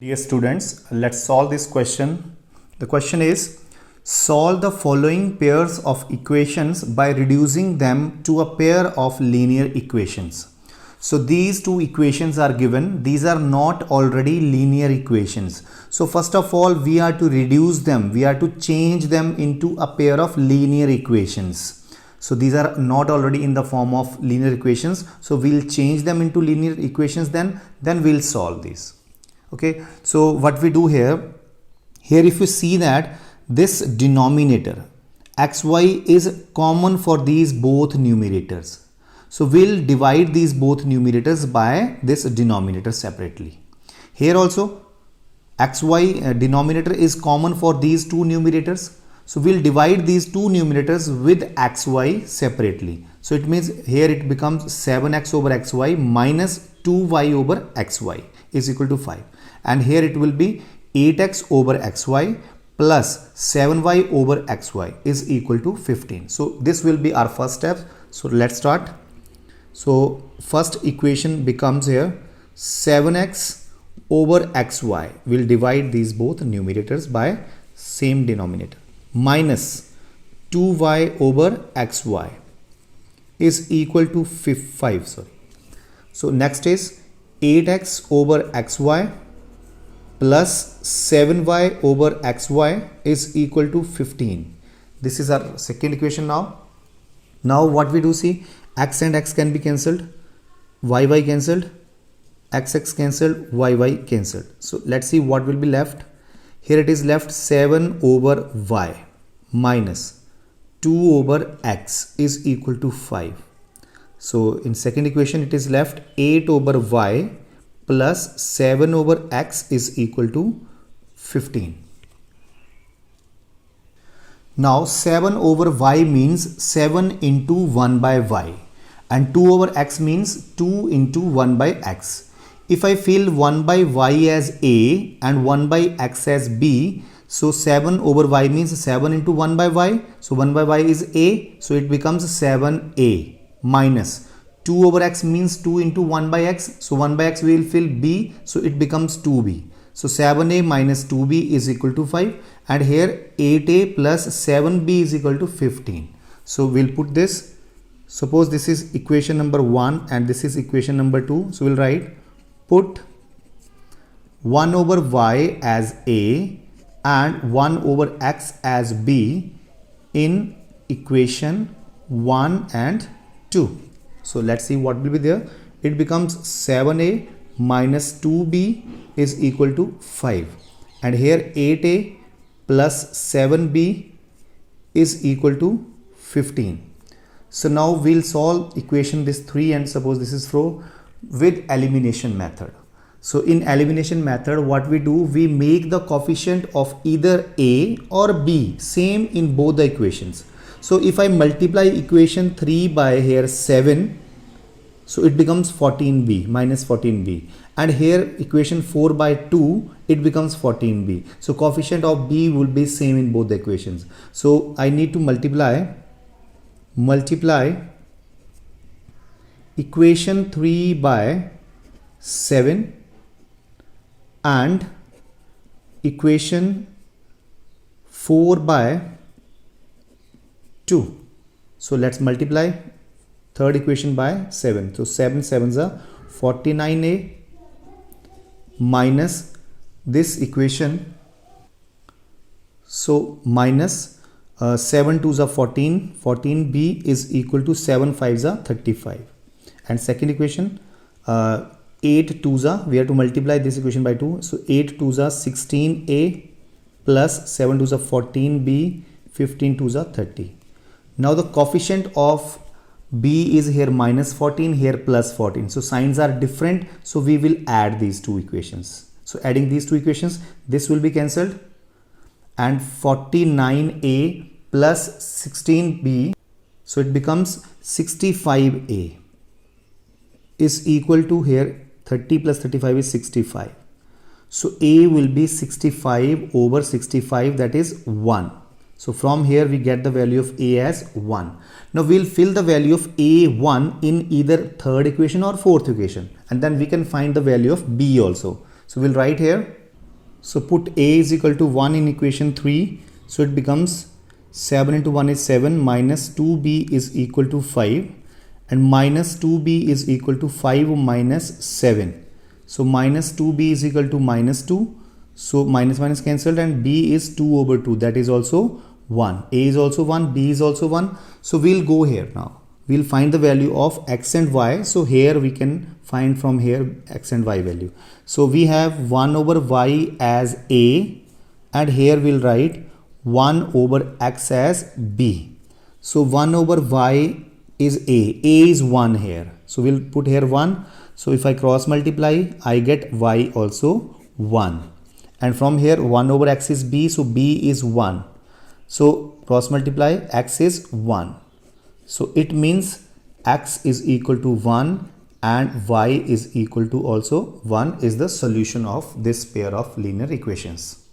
Dear students, let's solve this question. The question is, solve the following pairs of equations by reducing them to a pair of linear equations. So these two equations are given. These are not already linear equations. So first of all, we are to reduce them. We are to change them into a pair of linear equations. So these are not already in the form of linear equations. So we'll change them into linear equations, then we'll solve these. Okay, so what we do here if you see that this denominator xy is common for these both numerators, so we'll divide these both numerators by this denominator separately. Here also xy denominator is common for these two numerators, so we'll divide these two numerators with xy separately. So it means here it becomes 7x over xy minus 2y over xy is equal to 5, and here it will be 8x over xy plus 7y over xy is equal to 15. So this will be our first step. So let's start. So first equation becomes here 7x over xy. We'll divide these both numerators by same denominator minus 2y over xy is equal to 5. So next is 8x over xy plus 7y over xy is equal to 15. This is our second equation now. Now what we do, see, x and x can be cancelled, y cancelled, x cancelled, y cancelled. So let's see what will be left. Here it is left 7 over y minus 2 over x is equal to 5. So in second equation it is left 8 over y plus 7 over x is equal to 15. Now 7 over y means 7 into 1 by y, and 2 over x means 2 into 1 by x. If I fill 1 by y as a and 1 by x as b, so 7 over y means 7 into 1 by y. So 1 by y is a, so it becomes 7a minus 2 over x means 2 into 1 by x. So 1 by x we will fill b, so it becomes 2b. So 7a minus 2b is equal to 5, and here 8a plus 7b is equal to 15. So we'll put this. Suppose this is equation number 1 and this is equation number 2. So we'll write, put 1 over y as a and 1 over x as b in equation 1 and 2. So let's see what will be there. It becomes 7a minus 2b is equal to 5, and here 8a plus 7b is equal to 15. So now we'll solve equation this 3, and suppose this is 4 with elimination method. So in elimination method, what we do, we make the coefficient of either a or b same in both the equations. So if I multiply equation 3 by here 7, so it becomes 14b minus 14b, and here equation 4 by 2, it becomes 14b. So coefficient of b will be same in both the equations. So I need to multiply equation 3 by 7 and equation 4 by 2. So let's multiply third equation by 7. So 7 sevens are 49a minus this equation. So minus 7 twos are 14. 14b is equal to 7 fives are 35. And second equation 8 twos are, we have to multiply this equation by 2. So 8 twos are 16a plus 7 twos are 14b, 15 twos are 30. Now the coefficient of b is here minus 14, here plus 14. So signs are different. So we will add these two equations. So adding these two equations, this will be cancelled, and 49a plus 16b, so it becomes 65a is equal to here 30 plus 35 is 65. So a will be 65 over 65, that is 1. So from here we get the value of a as 1. Now we'll fill the value of a1 in either third equation or fourth equation, and then we can find the value of b also. So we'll write here So put a is equal to 1 in equation 3. So it becomes 7 into 1 is 7, minus 2b is equal to 5, and minus 2b is equal to 5 minus 7. So minus 2b is equal to minus 2. So minus minus cancelled, and b is 2 over 2. That is also 1. A is also 1, b is also 1. So we'll go here now. We'll find the value of x and y. So here we can find from here x and y value. So we have 1 over y as a, and here we'll write 1 over x as b. So 1 over y is a is 1 here. So we'll put here 1. So if I cross multiply, I get y also 1. And from here 1 over x is b, so b is 1. So cross multiply, x is 1. So it means x is equal to 1 and y is equal to also 1 is the solution of this pair of linear equations.